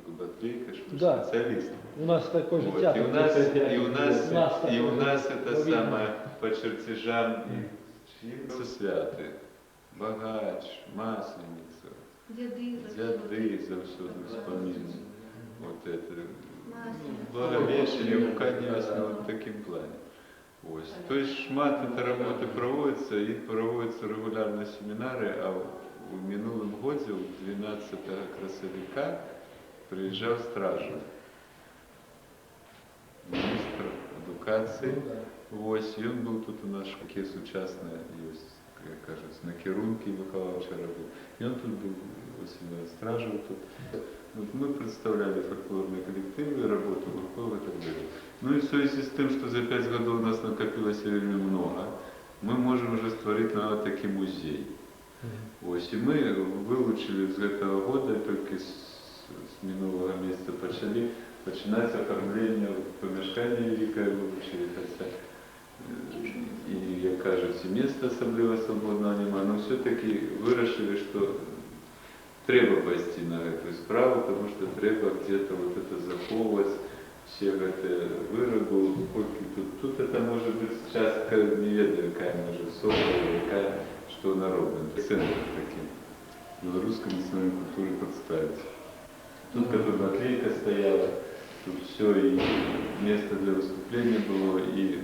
такое батлейка, что Да. специалист. У нас такой же Вот. театр. И у нас это Лавина. самое по чертежам и святы. Богач, Масленица, дяды завсюду вспоминают. Вот это. Благовещение, ну, конечно, вот в таким плане. Ось. То есть шмат этой работы проводится, и проводятся регулярно семинары, а в минулом году, 12 красовика, приезжал Стражев, министр адукації. Ось, і він був тут у нас таке сучасне, як кажуть, на керунки Миколаївича робив. І він тут був, ось Стражев тут. Вот мы представляли фольклорные коллективы, работу группов и так далее. Ну и в связи с тем, что за 5 годов у нас накопилось время много, мы можем уже створить наверное, такой музей. Ось, и мы вылучили с этого года, только с минулого месяца начинается оформление помешкания великое вылучили, хотя и, как кажется, место особливо свободного нема, но все-таки вырашили, что треба пойти на эту справу, потому что треба где-то вот это заховывать, все это виробы, тут это может быть частка неведомая, какая может собрана, какая, что народная. Центр таким, белорусской национальной культуры представить. Тут как бы батлейка стояла, тут все, и место для выступления было, и,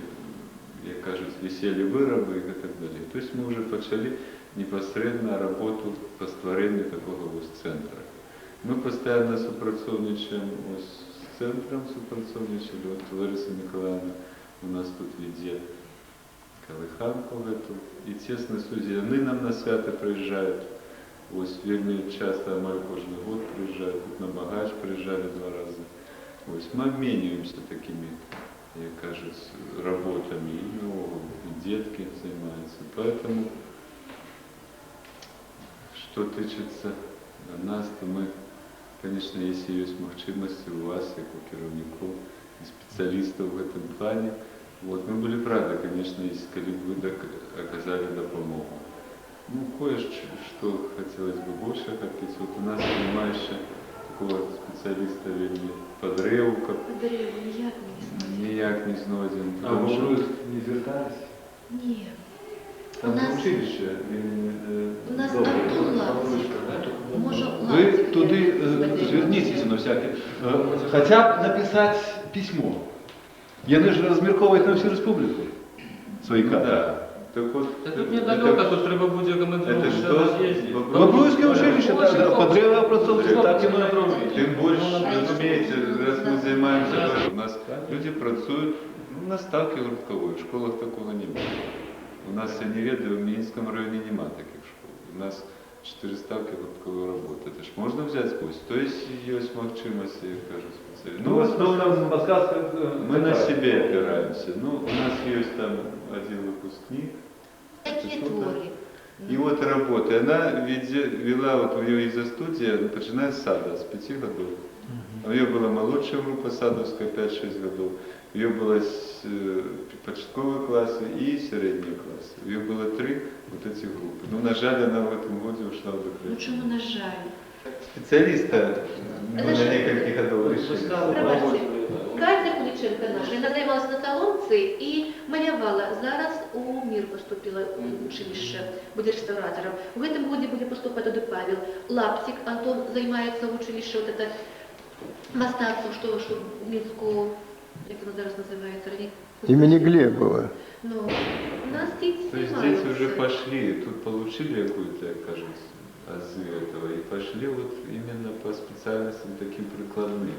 как кажется, висели вироби и так далее. То есть мы уже начали непосредственно работу по створению такого центра. Мы постоянно сопрацовничаем с центром, сопрацовничали, вот Лариса Николаевна у нас тут ведет колыханку в эту, и тесно сузі, они нам на свято приезжают, ось вельми часто, амаль кожный год приезжают, тут на Богач приезжали 2 раза. Ось мы обмениваемся такими, как кажется, работами, и детки занимаются, поэтому что тычется нас, то мы, конечно, если есть можливості у вас, как у керівників и специалистов в этом плане, вот, мы были бы рады, конечно, если бы вы оказали допомогу. Ну, кое-что хотелось бы больше хотеть. Вот у нас понимающая такого специалиста вельми Подревка. Ніяк не знойден. А вы не звертались? Нет. Там училище. У нас Антон Лапсик. Ви туди зверніться на всяке. Хоча б написати письмо. Вони ж розмірковують на всю республіку. Свої кадри. Да. Так вот, тут недалеко, тут треба буде командировку съездить. Бобруйське училище, Подрева працовництва, так і ми направлення. Тим більше, розумієте, раз ми займаємося, у нас люди працюють, на ставці гурткової, в школах такого немає. У нас, я не ведаю, в Минском районе нема таких школ. У нас 4 ставки гурткової роботи. Это ж можна взяти курс. То есть есть можливості, як кажуть, спеціалісти. Ну, в основном мы на себе опираемся. Ну, у нас есть там один выпускник. И вот работа. Она вела, вот у нее из-за студии, начиная с сада, с 5 годов. У нее была молодшая группа садовская, 5-6 годов. У нее было початковые классы и средние классы. У нее было 3 вот эти группы. Ну, на жаль, она в этом году ушла в закрытие. Ну, чому на жаль? Специалиста мы на несколько годов решили. Катя Куличенко наша, вона займалася на талонці і малювала. Зараз у МІР поступила у училище, буде реставратором. В этом году буде поступати до Павел. Лапсик Антон займається в училище, вот это мастацтво, что в Минску, як воно зараз називається? Имени Глебова. Ну, у нас дети То есть занимаются. дети уже пошли, тут получили какую-то, кажется, азы этого, и пошли вот именно по специальностям таким прикладным.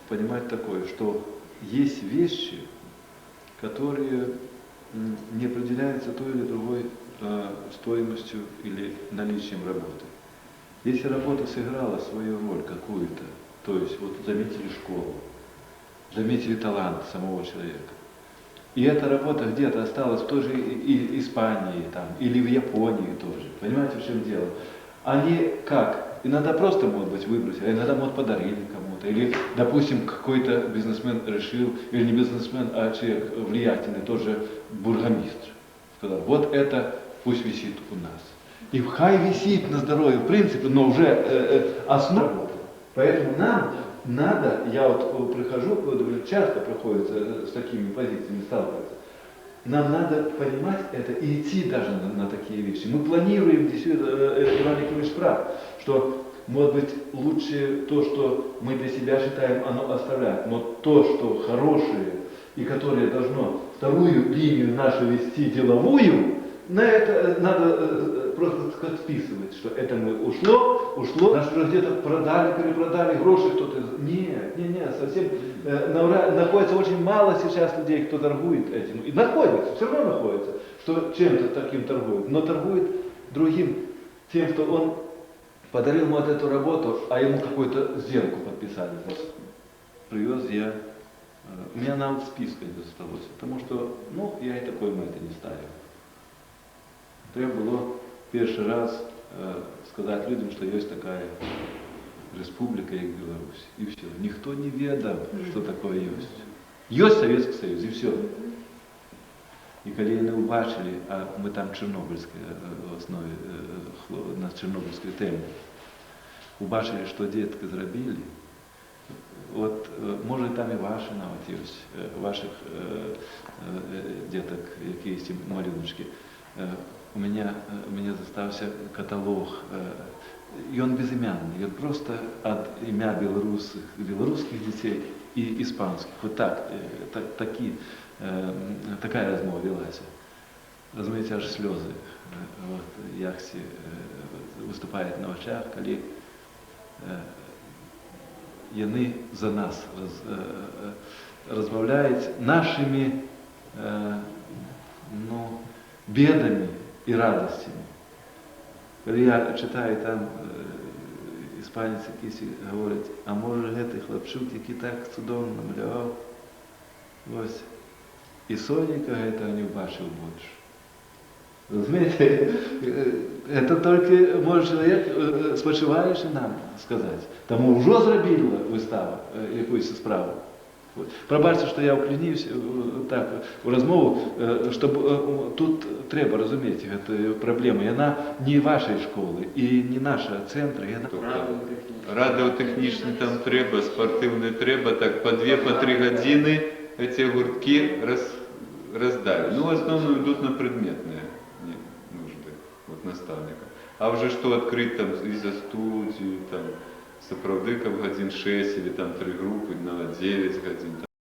Понимать такое, что есть вещи, которые не определяются той или другой стоимостью или наличием работы. Если работа сыграла свою роль какую-то, то есть вот заметили школу, заметили талант самого человека, и эта работа где-то осталась в той же Испании там, или в Японии тоже, понимаете, в чем дело? Они как? Иногда просто, может быть, выбросили, а иногда, может, подарили кому-то. Или, допустим, какой-то бизнесмен решил, или не бизнесмен, а человек влиятельный, тоже бургомистр. Сказал, вот это пусть висит у нас. И хай висит на здоровье, в принципе, но уже основа работы. Поэтому нам надо, я вот прихожу, часто приходится с такими позициями сталкиваться, нам надо понимать это и идти даже на такие вещи. Мы планируем, действительно, Иван Николаевич прав, что, может быть, лучше то, что мы для себя считаем, оно оставлять, но то, что хорошее и которое должно вторую линию нашу вести деловую, на это надо просто сказать, списывать, что это мы ушло, нас уже где-то продали, перепродали, гроши кто-то. Нет, совсем находится очень мало сейчас людей, кто торгует этим. И находится, все равно находится, что чем-то таким торгует, но торгует другим, тем, что он подарил ему вот эту работу, а ему какую-то сделку подписали. Привез я, у меня навіть списка не осталось, потому что, я и такой метод не ставил. Треба було перший раз сказати людям, що є така республіка, як Білорусь. І все. Ніхто не ведав, що таке є. Є Совєтський Союз, і все. І коли вони побачили, а ми там Чорнобильське, в основі, на Чорнобильській темі, побачили, що дітки зробили, от, може там і ваші навіть є, ваших діток, якісь малюночки. У меня застался каталог, и он безымянный, он просто от имя белорусских детей и испанских. Вот так, такая размова велась. Разумеется, аж слезы. Вот, Яхси выступает на очах, коли яны за нас разбавляют нашими бедами и радостями. Коли я читаю там, іспанець якийсь говорить, а може гэтый хлопчук, який так цудовно намалював, ось, і соника гэтага не убачив больше. Розумієте, це тільки може чоловік, спочиваючи нам сказати. Тому вже зробила вистава якусь справу. Пробачте, що я уклонився так у розмову, щоб тут треба розуміти цю проблему. І вона не вашої школи, і не нашого центру. Радіотехнічні там треба, спортивні треба, так по 2-3 години ці гуртки роздали. В основному йдуть на предметні нужди наставника. А вже що відкрити там і за студію, там, сопроводиков годин 6 или там 3 группы на 9 годин.